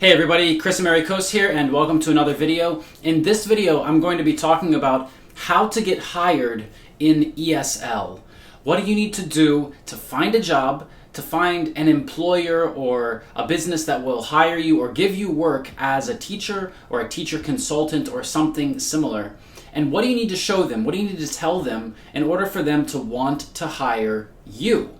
Hey everybody, 𝗙𝗵𝗹𝗲𝗲 here and welcome to another video. In this video, I'm going to be talking about how to get hired in ESL. What do you need to do to find a job, to find an employer or a business that will hire you or give you work as a teacher or a teacher consultant or something similar? And what do you need to show them? What do you need to tell them in order for them to want to hire you,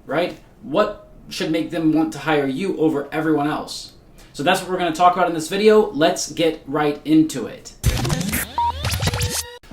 right? What should make them want to hire you over everyone else? So that's what we're going to talk about in this video. Let's get right into it.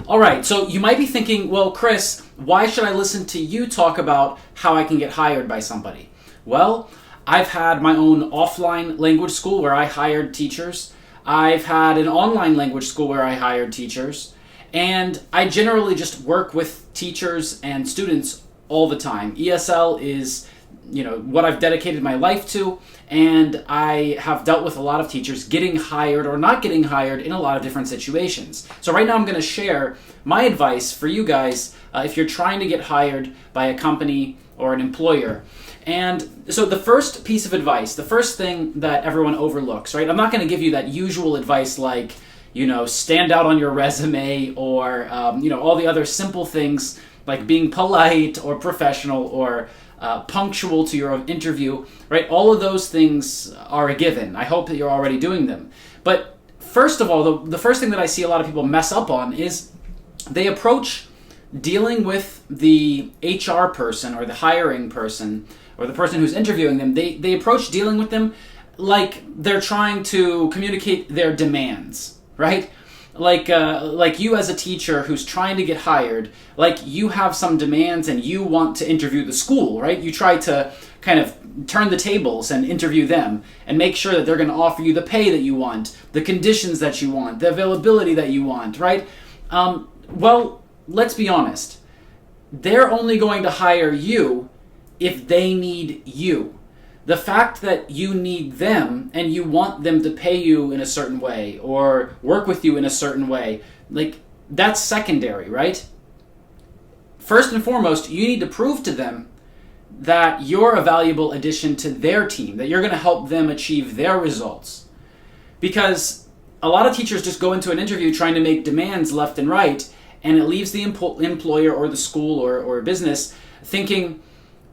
Alright, so you might be thinking, well, Chris, why should I listen to you talk about how I can get hired by somebody? Well, I've had my own offline language school where I hired teachers. I've had an online language school where I hired teachers. And I generally just work with teachers and students all the time. ESL is what I've dedicated my life to, and I have dealt with a lot of teachers getting hired or not getting hired in a lot of different situations. So right now I'm going to share my advice for you guys if you're trying to get hired by a company or an employer. And so the first piece of advice, the first thing that everyone overlooks, right? I'm not going to give you that usual advice like, stand out on your resume or, all the other simple things like being polite or professional or punctual to your interview, right? All of those things are a given. I hope that you're already doing them. But first of all, the first thing that I see a lot of people mess up on is they approach dealing with the HR person or the hiring person or the person who's interviewing them. They approach dealing with them like they're trying to communicate their demands, right? Like you as a teacher who's trying to get hired, like you have some demands and you want to interview the school, right? You try to kind of turn the tables and interview them and make sure that they're going to offer you the pay that you want, the conditions that you want, the availability that you want, right? Well, let's be honest. They're only going to hire you if they need you. The fact that you need them and you want them to pay you in a certain way or work with you in a certain way, like that's secondary, right? First and foremost, you need to prove to them that you're a valuable addition to their team, that you're going to help them achieve their results. Because a lot of teachers just go into an interview trying to make demands left and right, and it leaves the employer or the school or business thinking,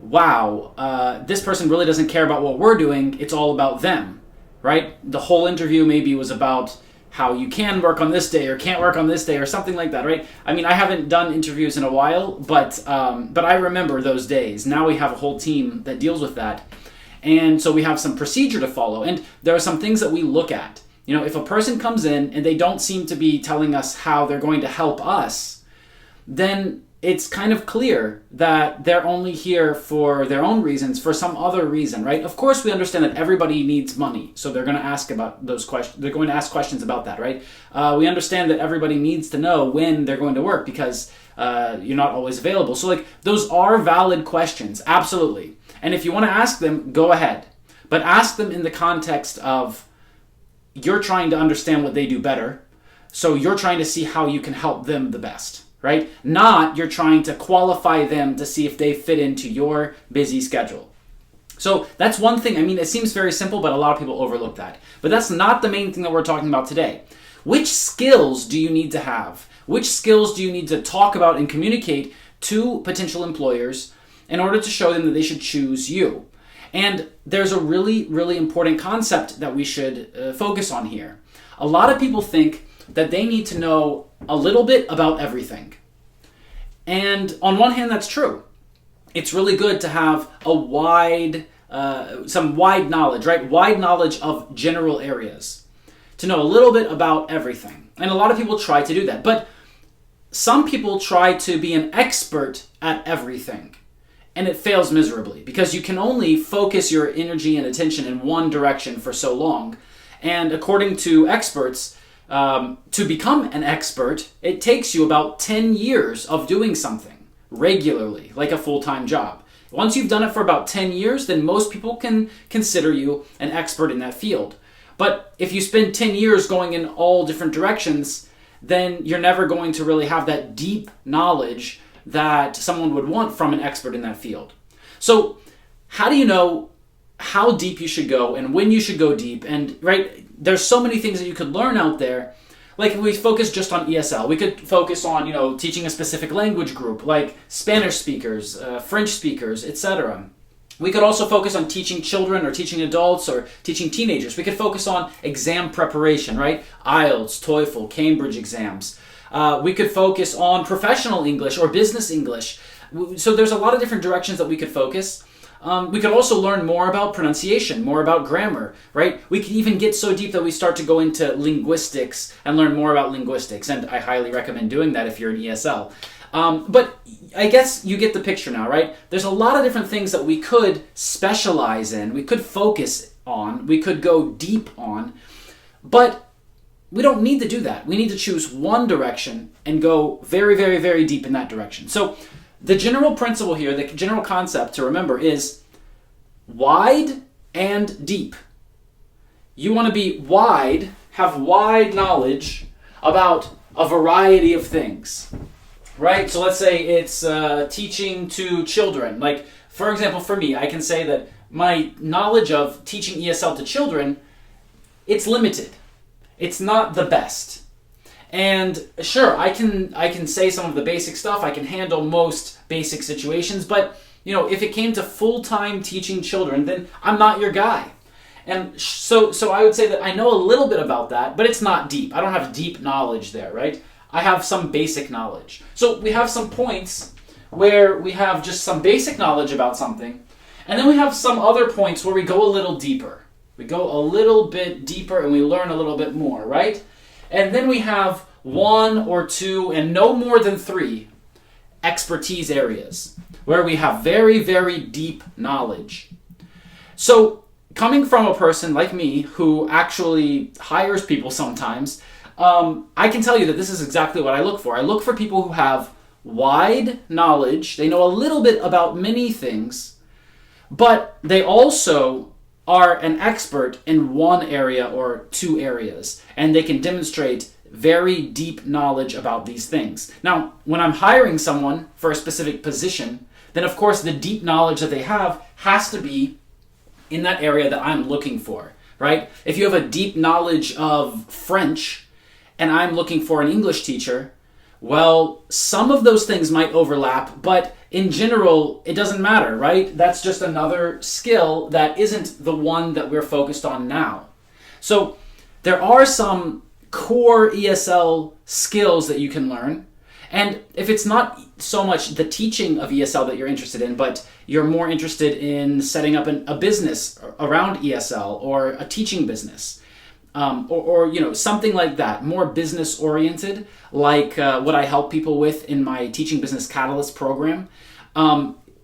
wow, this person really doesn't care about what we're doing, it's all about them, right? The whole interview maybe was about how you can work on this day or can't work on this day or something like that, right? I mean, I haven't done interviews in a while, but I remember those days. Now we have a whole team that deals with that. And so we have some procedure to follow. And there are some things that we look at. If a person comes in and they don't seem to be telling us how they're going to help us, then it's kind of clear that they're only here for their own reasons, for some other reason, right? Of course, we understand that everybody needs money, so they're going to ask about those questions. They're going to ask questions about that, right? We understand that everybody needs to know when they're going to work because you're not always available. So, those are valid questions, absolutely. And if you want to ask them, go ahead, but ask them in the context of you're trying to understand what they do better, so you're trying to see how you can help them the best. Right? Not you're trying to qualify them to see if they fit into your busy schedule. So that's one thing. I mean, it seems very simple, but a lot of people overlook that. But that's not the main thing that we're talking about today. Which skills do you need to have? Which skills do you need to talk about and communicate to potential employers in order to show them that they should choose you? And there's a really, really important concept that we should focus on here. A lot of people think that they need to know a little bit about everything. And on one hand, that's true. It's really good to have some wide knowledge, right? Wide knowledge of general areas. To know a little bit about everything. And a lot of people try to do that. But some people try to be an expert at everything. And it fails miserably because you can only focus your energy and attention in one direction for so long. And according to experts, to become an expert, it takes you about 10 years of doing something regularly, like a full-time job. Once you've done it for about 10 years, then most people can consider you an expert in that field. But if you spend 10 years going in all different directions, then you're never going to really have that deep knowledge that someone would want from an expert in that field. So how do you know how deep you should go and when you should go deep. And right, there's so many things that you could learn out there. Like if we focus just on ESL, we could focus on, teaching a specific language group like Spanish speakers, French speakers, etc. We could also focus on teaching children or teaching adults or teaching teenagers. We could focus on exam preparation, right? IELTS, TOEFL, Cambridge exams. We could focus on professional English or business English. So there's a lot of different directions that we could focus. We could also learn more about pronunciation, more about grammar, right? We could even get so deep that we start to go into linguistics and learn more about linguistics, and I highly recommend doing that if you're in ESL. But I guess you get the picture now, right? There's a lot of different things that we could specialize in, we could focus on, we could go deep on, but we don't need to do that. We need to choose one direction and go very, very, very deep in that direction. So the general principle here, the general concept to remember is wide and deep. You want to be wide, have wide knowledge about a variety of things, right? So let's say it's teaching to children. Like, for example, for me, I can say that my knowledge of teaching ESL to children, it's limited. It's not the best. And sure, I can say some of the basic stuff. I can handle most basic situations. But, if it came to full-time teaching children, then I'm not your guy. And so I would say that I know a little bit about that, but it's not deep. I don't have deep knowledge there, right? I have some basic knowledge. So we have some points where we have just some basic knowledge about something. And then we have some other points where we go a little deeper. We go a little bit deeper and we learn a little bit more, right? And then we have one or two and no more than three expertise areas where we have very, very deep knowledge. So coming from a person like me who actually hires people sometimes, I can tell you that this is exactly what I look for. I look for people who have wide knowledge. They know a little bit about many things, but they also are an expert in one area or two areas, and they can demonstrate very deep knowledge about these things. Now, when I'm hiring someone for a specific position, then of course the deep knowledge that they have has to be in that area that I'm looking for, right? If you have a deep knowledge of French and I'm looking for an English teacher, well, some of those things might overlap, but in general, it doesn't matter, right? That's just another skill that isn't the one that we're focused on now. So there are some core ESL skills that you can learn. And if it's not so much the teaching of ESL that you're interested in, but you're more interested in setting up a business around ESL or a teaching business, or something like that, more business oriented, like what I help people with in my Teaching Business Catalyst program.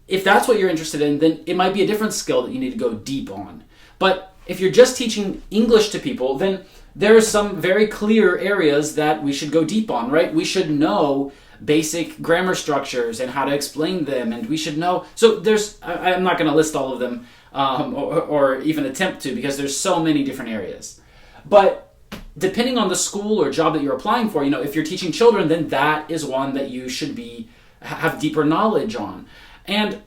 If that's what you're interested in, then it might be a different skill that you need to go deep on. But if you're just teaching English to people, then there are some very clear areas that we should go deep on, right? We should know basic grammar structures and how to explain them, and we should know. So I'm not going to list all of them or even attempt to, because there's so many different areas. But depending on the school or job that you're applying for, if you're teaching children, then that is one that you should have deeper knowledge on. And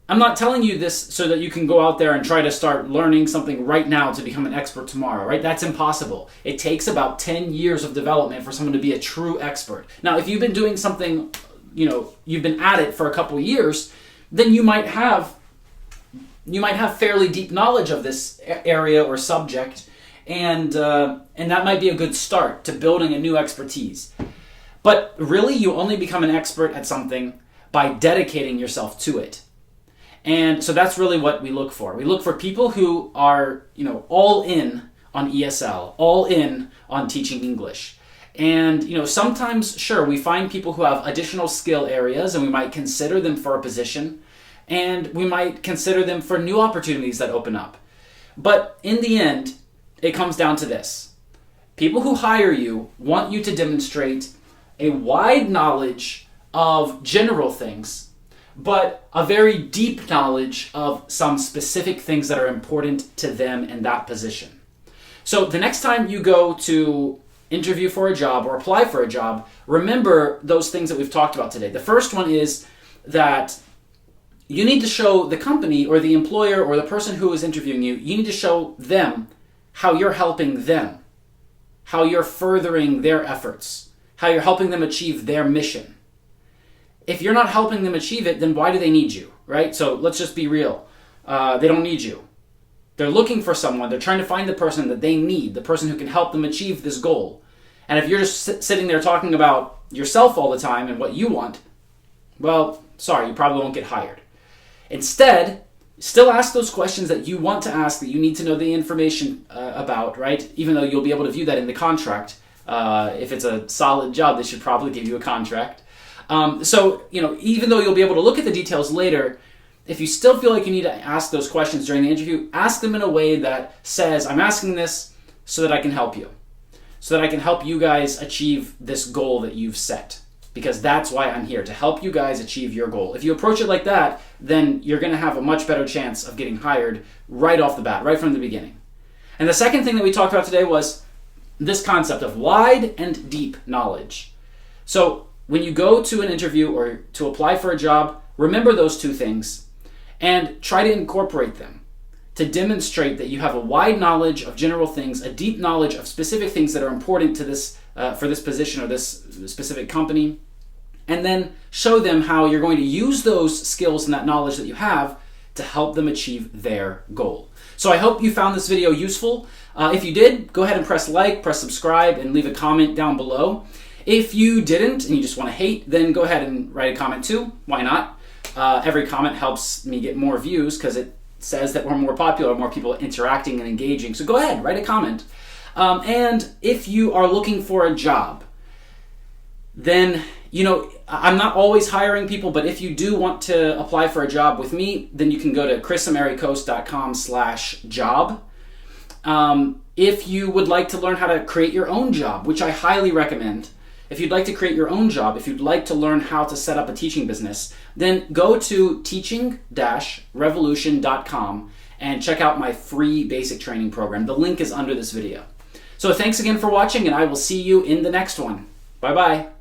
I'm not telling you this so that you can go out there and try to start learning something right now to become an expert tomorrow, right? That's impossible. It takes about 10 years of development for someone to be a true expert. Now, if you've been doing something, you've been at it for a couple years, then you might have fairly deep knowledge of this area or subject, and that might be a good start to building a new expertise. But really, you only become an expert at something by dedicating yourself to it. And so that's really what we look for. We look for people who are, all in on ESL, all in on teaching English. And, sometimes, sure, we find people who have additional skill areas and we might consider them for a position, and we might consider them for new opportunities that open up. But in the end, it comes down to this. People who hire you want you to demonstrate a wide knowledge of general things, but a very deep knowledge of some specific things that are important to them in that position. So the next time you go to interview for a job or apply for a job, remember those things that we've talked about today. The first one is that you need to show the company or the employer or the person who is interviewing you, you need to show them how you're helping them, how you're furthering their efforts, how you're helping them achieve their mission. If you're not helping them achieve it, then why do they need you, right? So let's just be real. They don't need you. They're looking for someone. They're trying to find the person that they need, the person who can help them achieve this goal. And if you're just sitting there talking about yourself all the time and what you want, well, sorry, you probably won't get hired. Instead, still ask those questions that you want to ask, that you need to know the information about, right? Even though you'll be able to view that in the contract. If it's a solid job, they should probably give you a contract. So, even though you'll be able to look at the details later, if you still feel like you need to ask those questions during the interview, ask them in a way that says, I'm asking this so that I can help you, so that I can help you guys achieve this goal that you've set. Because that's why I'm here, to help you guys achieve your goal. If you approach it like that, then you're going to have a much better chance of getting hired right off the bat, right from the beginning. And the second thing that we talked about today was this concept of wide and deep knowledge. So when you go to an interview or to apply for a job, remember those two things and try to incorporate them to demonstrate that you have a wide knowledge of general things, a deep knowledge of specific things that are important to this for this position or this specific company, and then show them how you're going to use those skills and that knowledge that you have to help them achieve their goal. So I hope you found this video useful. If you did, go ahead and press like, press subscribe, and leave a comment down below. If you didn't and you just want to hate, then go ahead and write a comment too. Why not? Every comment helps me get more views because it says that we're more popular, more people interacting and engaging. So go ahead, write a comment. And if you are looking for a job, then, I'm not always hiring people, but if you do want to apply for a job with me, then you can go to 𝗙𝗵𝗹𝗲𝗲.com/job. If you would like to learn how to create your own job, which I highly recommend, if you'd like to create your own job, if you'd like to learn how to set up a teaching business, then go to teaching-revolution.com and check out my free basic training program. The link is under this video. So thanks again for watching, and I will see you in the next one. Bye-bye.